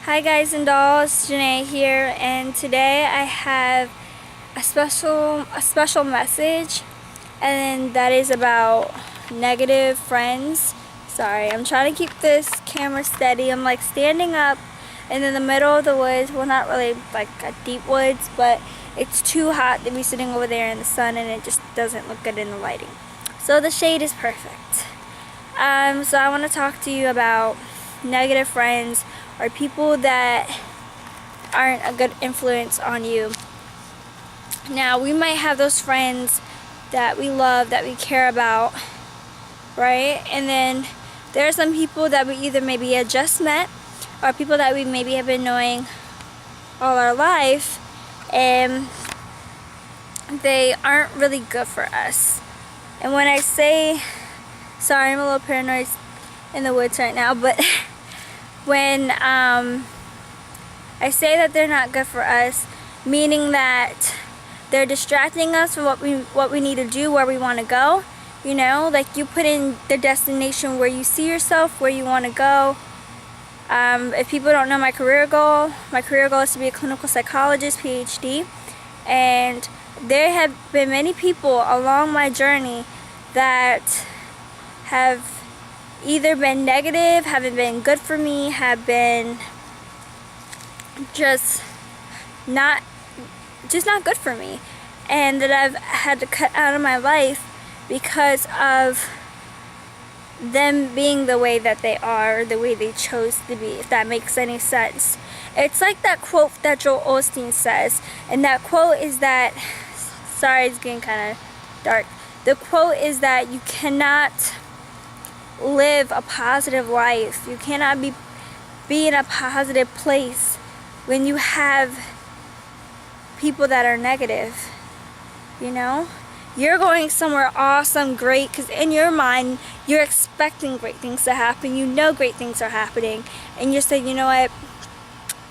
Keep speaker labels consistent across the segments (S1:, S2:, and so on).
S1: Hi guys and dolls, Janae here, and today I have a special message, and that is about negative friends. Sorry, I'm trying to keep this camera steady. I'm like standing up and in the middle of the woods. Well, not really like a deep woods, but it's too hot to be sitting over there in the sun, and it just doesn't look good in the lighting. So the shade is perfect. So I want to talk to you about negative friends or people that aren't a good influence on you. Now, we might have those friends that we love, that we care about, right? And then there are some people that we either maybe had just met or people that we maybe have been knowing all our life, and they aren't really good for us. And when I say, sorry, I'm a little paranoid in the woods right now, but when I say that they're not good for us, meaning that they're distracting us from what we need to do, where we want to go. You know, like you put in the destination where you see yourself, where you want to go. If people don't know my career goal is to be a clinical psychologist, PhD. And there have been many people along my journey that have either been negative, haven't been good for me, have been just not good for me, and that I've had to cut out of my life because of them being the way that they are, or the way they chose to be, if that makes any sense. It's like that quote that Joel Osteen says, and that quote is that, sorry, it's getting kind of dark. The quote is that you cannot live a positive life. You cannot be in a positive place when you have people that are negative. You know, you're going somewhere awesome, great, because in your mind you're expecting great things to happen. You know great things are happening, and you're saying, you know what,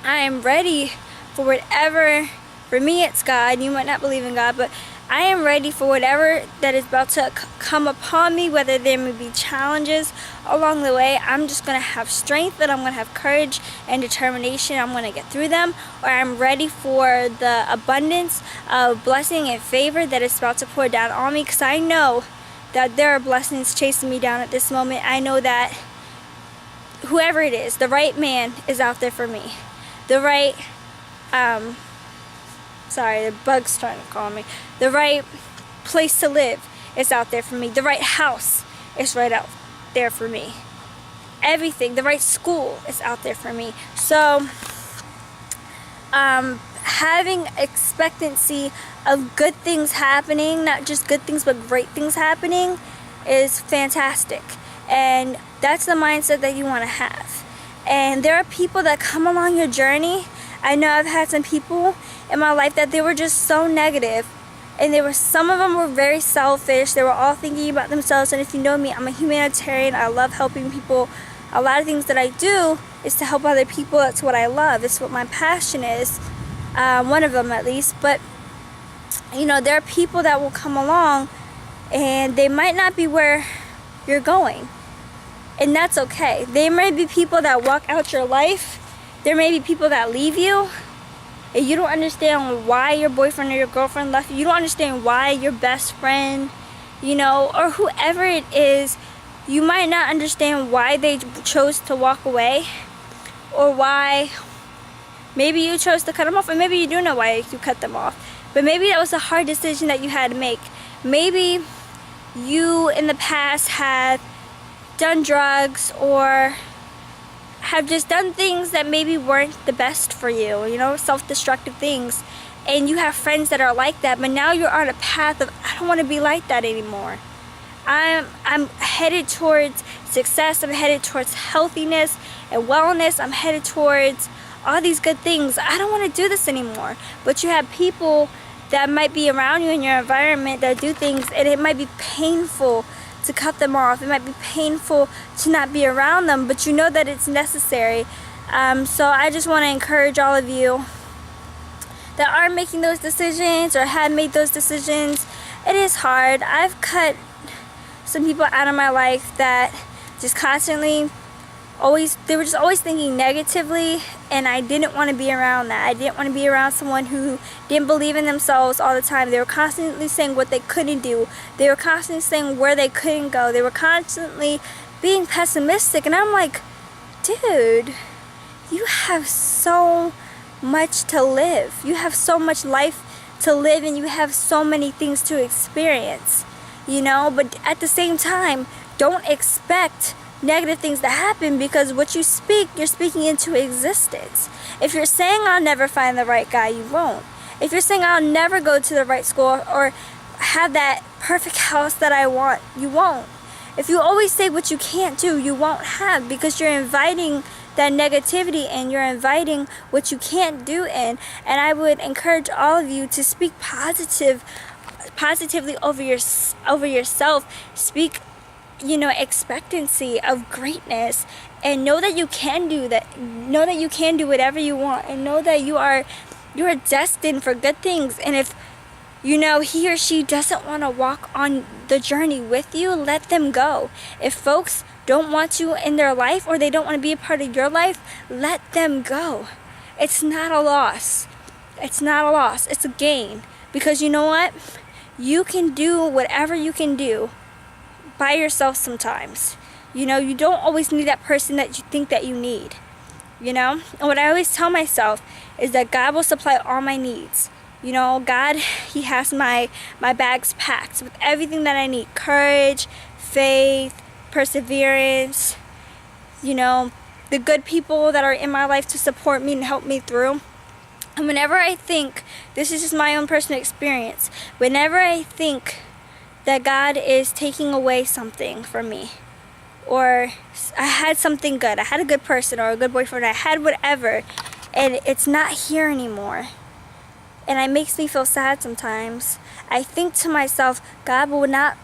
S1: I am ready for whatever. For me, it's God. You might not believe in God, but I am ready for whatever that is about to come upon me, whether there may be challenges along the way. I'm just going to have strength, and I'm going to have courage and determination. I'm going to get through them, or I'm ready for the abundance of blessing and favor that is about to pour down on me, because I know that there are blessings chasing me down at this moment. I know that whoever it is, the right man is out there for me. The right, sorry, the bug's trying to call me. The right place to live is out there for me. The right house is right out there for me. Everything, the right school is out there for me. So, having expectancy of good things happening, not just good things, but great things happening, is fantastic. And that's the mindset that you want to have. And there are people that come along your journey. I know I've had some people in my life that they were just so negative, and some of them were very selfish. They were all thinking about themselves. And if you know me, I'm a humanitarian. I love helping people. A lot of things that I do is to help other people. That's what I love. It's what my passion is, one of them at least. But you know, there are people that will come along and they might not be where you're going, and that's okay. There may be people that walk out your life. There may be people that leave you, and you don't understand why your boyfriend or your girlfriend left you. You don't understand why your best friend, you know, or whoever it is, you might not understand why they chose to walk away, or why maybe you chose to cut them off, and maybe you do know why you cut them off. But maybe that was a hard decision that you had to make. Maybe you in the past had done drugs, or have just done things that maybe weren't the best for you, you know, self-destructive things. And you have friends that are like that, but now you're on a path of, I don't want to be like that anymore. I'm headed towards success. I'm headed towards healthiness and wellness. I'm headed towards all these good things. I don't want to do this anymore. But you have people that might be around you in your environment that do things, and it might be painful to cut them off. It might be painful to not be around them, but you know that it's necessary. So I just want to encourage all of you that are making those decisions or have made those decisions. It is hard. I've cut some people out of my life that just constantly they were just always thinking negatively, and I didn't want to be around that. I didn't want to be around someone who didn't believe in themselves all the time. They were constantly saying what they couldn't do. They were constantly saying where they couldn't go. They were constantly being pessimistic, and I'm like, dude, you have so much to live. You have so much life to live, and you have so many things to experience, you know. But at the same time, don't expect negative things to happen, because what you speak, you're speaking into existence. If you're saying I'll never find the right guy, you won't. If you're saying I'll never go to the right school or have that perfect house that I want, you won't. If you always say what you can't do, you won't have, because you're inviting that negativity and you're inviting what you can't do in. And I would encourage all of you to speak positively over yourself. Speak, you know, expectancy of greatness, and know that you can do that. Know that you can do whatever you want, and know that you are destined for good things. And if, you know, he or she doesn't want to walk on the journey with you, let them go. If folks don't want you in their life, or they don't want to be a part of your life, let them go. It's not a loss. It's not a loss. It's a gain. Because you know what? You can do whatever you can do by yourself sometimes. You know, you don't always need that person that you think that you need. You know? And what I always tell myself is that God will supply all my needs. You know, God, He has my bags packed with everything that I need. Courage, faith, perseverance, you know, the good people that are in my life to support me and help me through. And whenever I think, this is just my own personal experience, whenever I think that God is taking away something from me, or I had something good, I had a good person or a good boyfriend, I had whatever, and it's not here anymore, and it makes me feel sad sometimes, I think to myself, God will not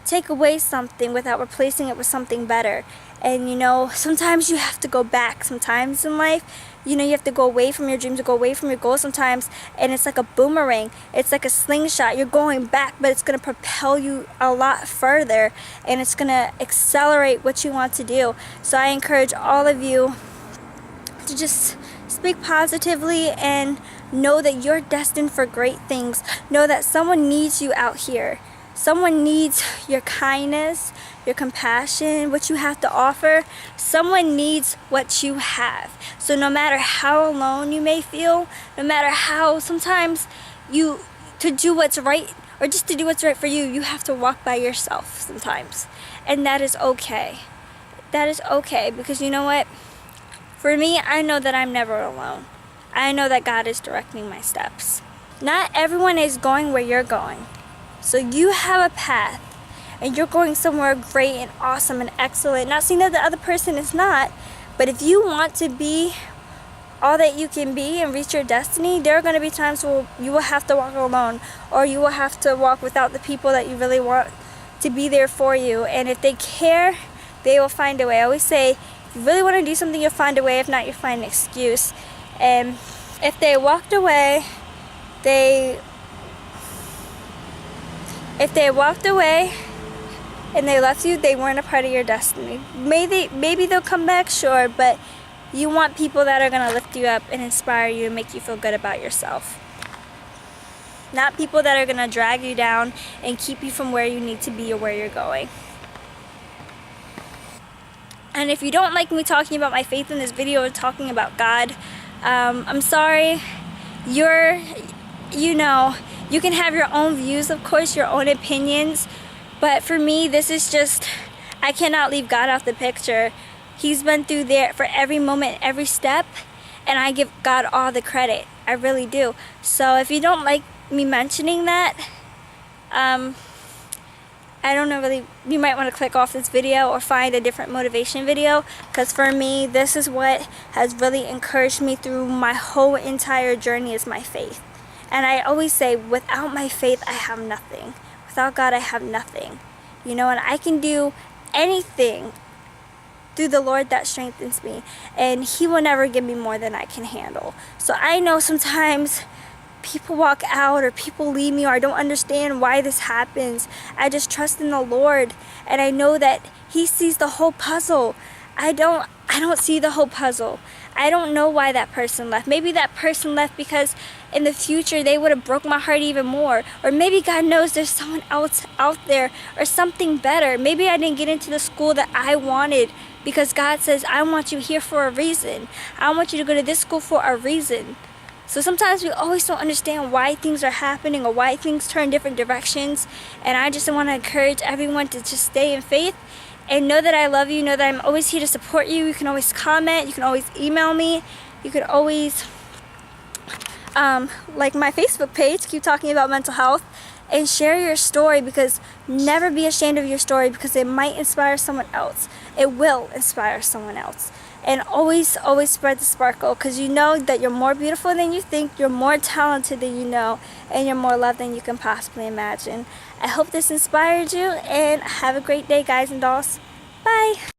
S1: take away something without replacing it with something better. And you know, sometimes you have to go back. Sometimes in life, you know, you have to go away from your dreams, go away from your goals sometimes, and it's like a boomerang. It's like a slingshot. You're going back, but it's going to propel you a lot further, and it's going to accelerate what you want to do. So I encourage all of you to just speak positively and know that you're destined for great things. Know that someone needs you out here. Someone needs your kindness, your compassion, what you have to offer. Someone needs what you have. So no matter how alone you may feel, no matter how sometimes to do what's right, or just to do what's right for you, you have to walk by yourself sometimes. And that is okay. That is okay, because you know what? For me, I know that I'm never alone. I know that God is directing my steps. Not everyone is going where you're going. So you have a path, and you're going somewhere great and awesome and excellent. Not saying that the other person is not, but if you want to be all that you can be and reach your destiny, there are going to be times where you will have to walk alone, or you will have to walk without the people that you really want to be there for you. And if they care, they will find a way. I always say, if you really want to do something, you'll find a way. If not, you'll find an excuse. And if they walked away, if they walked away and they left you, they weren't a part of your destiny. Maybe they'll come back, sure, but you want people that are going to lift you up and inspire you and make you feel good about yourself. Not people that are going to drag you down and keep you from where you need to be or where you're going. And if you don't like me talking about my faith in this video or talking about God, I'm sorry. You can have your own views, of course, your own opinions, but for me, this is just, I cannot leave God out the picture. He's been through there for every moment, every step, and I give God all the credit. I really do. So if you don't like me mentioning that, I don't know, really, you might want to click off this video or find a different motivation video, because for me, this is what has really encouraged me through my whole entire journey, is my faith. And I always say, without my faith, I have nothing. Without God, I have nothing. You know, and I can do anything through the Lord that strengthens me. And He will never give me more than I can handle. So I know sometimes people walk out or people leave me, or I don't understand why this happens. I just trust in the Lord, and I know that He sees the whole puzzle. I don't I don't see the whole puzzle. I don't know why that person left. Maybe that person left because in the future they would have broke my heart even more. Or maybe God knows there's someone else out there or something better. Maybe I didn't get into the school that I wanted because God says, I want you here for a reason. I want you to go to this school for a reason. So sometimes we always don't understand why things are happening or why things turn different directions. And I just want to encourage everyone to just stay in faith and know that I love you, know that I'm always here to support you. You can always comment, you can always email me, you can always like my Facebook page, keep talking about mental health, and share your story, because never be ashamed of your story, because it might inspire someone else. It will inspire someone else. And always, always spread the sparkle, because you know that you're more beautiful than you think, you're more talented than you know, and you're more loved than you can possibly imagine. I hope this inspired you, and have a great day, guys and dolls. Bye!